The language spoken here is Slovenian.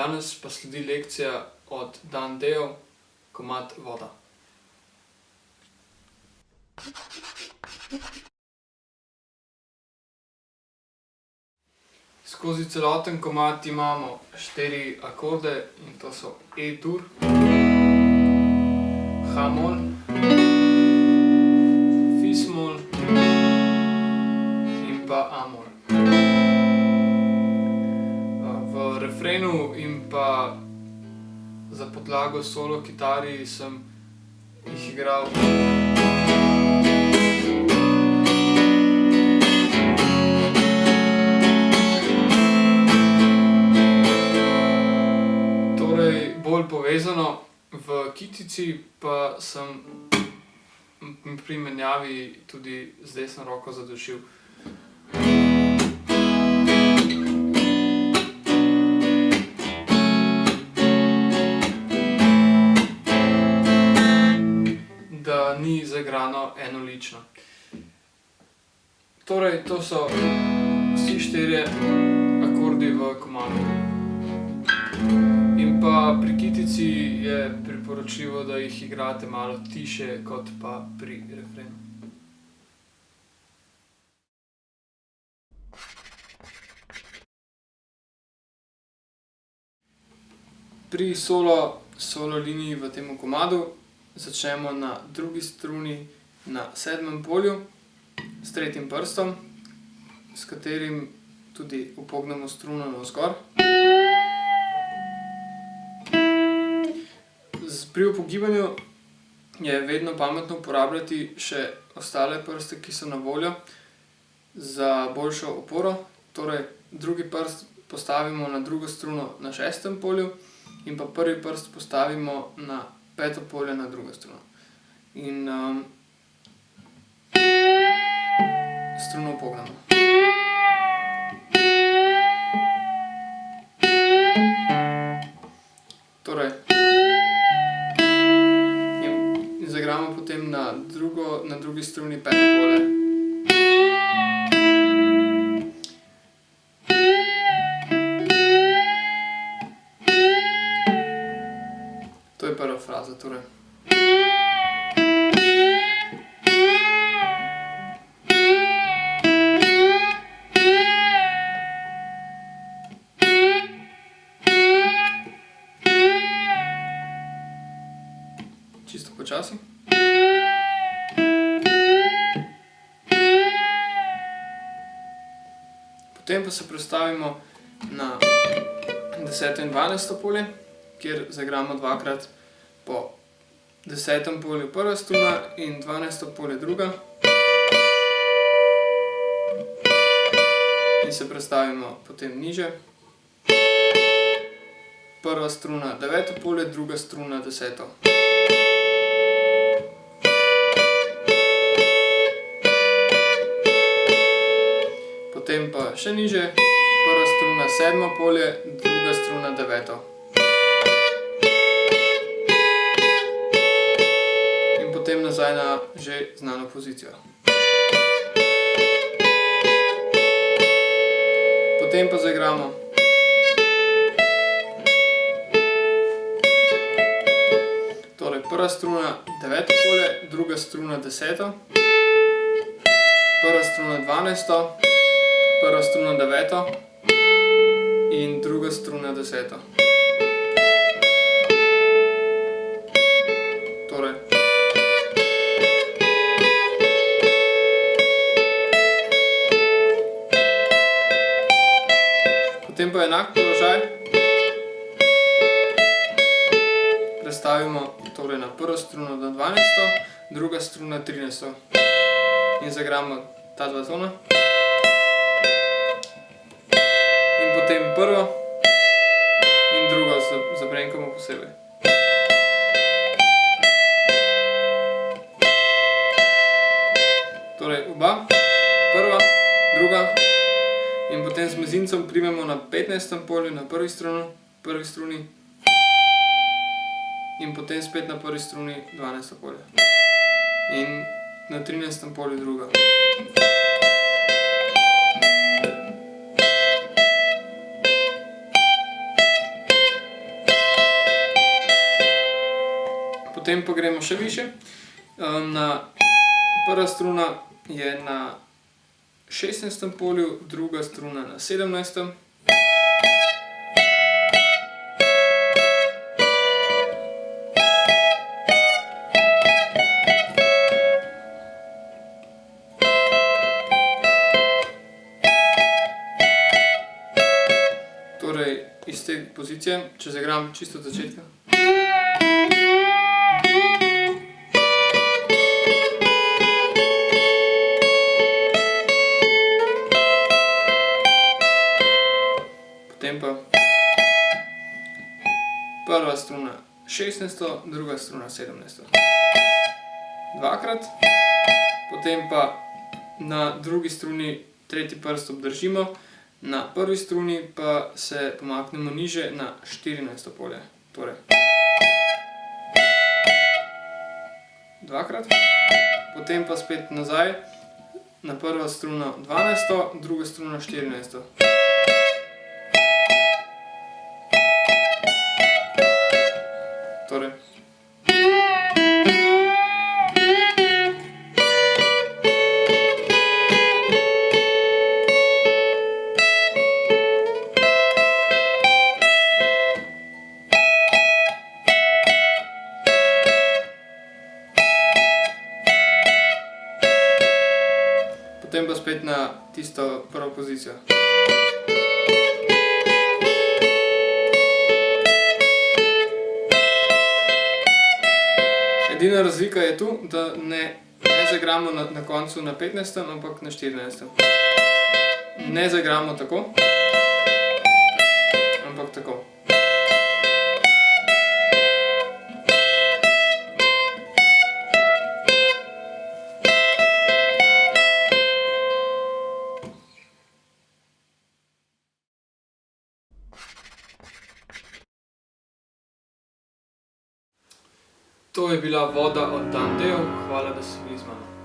Danes pa sledi lekcija od Dan Deo, komad Voda. Skozi celoten komad imamo 4 akorde in to so E-dur, H-mol, Fis-mol in pa A-mol. V refrenu in pa za podlago solo kitari sem jih igral bolj povezano. V kitici pa sem pri menjavi tudi z desno roko zadušil. Da ni zaigrano enolično. Torej, to so vsi 4 akordi v komadu. In pa pri kitici je priporočljivo, da jih igrate malo tišje kot pa pri refrenu. Pri solo liniji v tem komadu začnemo na drugi struni na 7. polju s 3. prstom, s katerim tudi upognemo struno navzgor. Pri upogibanju je vedno pametno uporabljati še ostale prste, ki so na voljo za boljšo oporo. Torej, drugi prst postavimo na drugo struno na 6. polju in pa prvi prst postavimo na 5. polje na drugo struno. In struno upognemo. Torej, zaigramo potem na drugi struni 5. polje. To je prva fraza, torej. Čisto počasi. Potem pa se prestavimo na 10. in 12. polje, kjer zaigramo dvakrat po 10. polju prva struna in 12. polje druga. In se prestavimo potem niže. Prva struna 9. polje, druga struna 10. Potem pa še niže, prva struna 7. polje, druga struna 9. In potem nazaj na že znano pozicijo. Potem pa zaigramo torej prva struna 9. polje, druga struna 10. Prva struna 12. Prva struna 9. in druga struna 10. Torej. Potem pa enak položaj prestavimo torej na prvo struno na 12. druga struna 13. In zaigramo ta dva tona. Potem prvo in drugo zabrenkamo posebej. Torej oba, prva, druga in potem z mezincem primemo na 15. polju na prvi struni in potem spet na prvi struni 12. polje. In na 13. polju druga. Potem pa gremo še višje. Prva struna je na 16. polju, druga struna na 17. Torej, iz te pozicije, če zaigram čisto od začetka. Potem pa prva struna 16., druga struna 17. Dvakrat. Potem pa na drugi struni tretji prst obdržimo, na prvi struni pa se pomaknemo nižje na 14. polje. Torej. Dvakrat. Potem pa spet nazaj na prvo struno 12., druga struna 14. Torej. Potem pa spet na tisto prvo pozicijo. Edina razlika je tu, da ne zaigramo na koncu na 15., ampak na 14. Ne zaigramo tako, ampak tako. To je bila Voda od Dandeo, hvala, da ste bili z mano.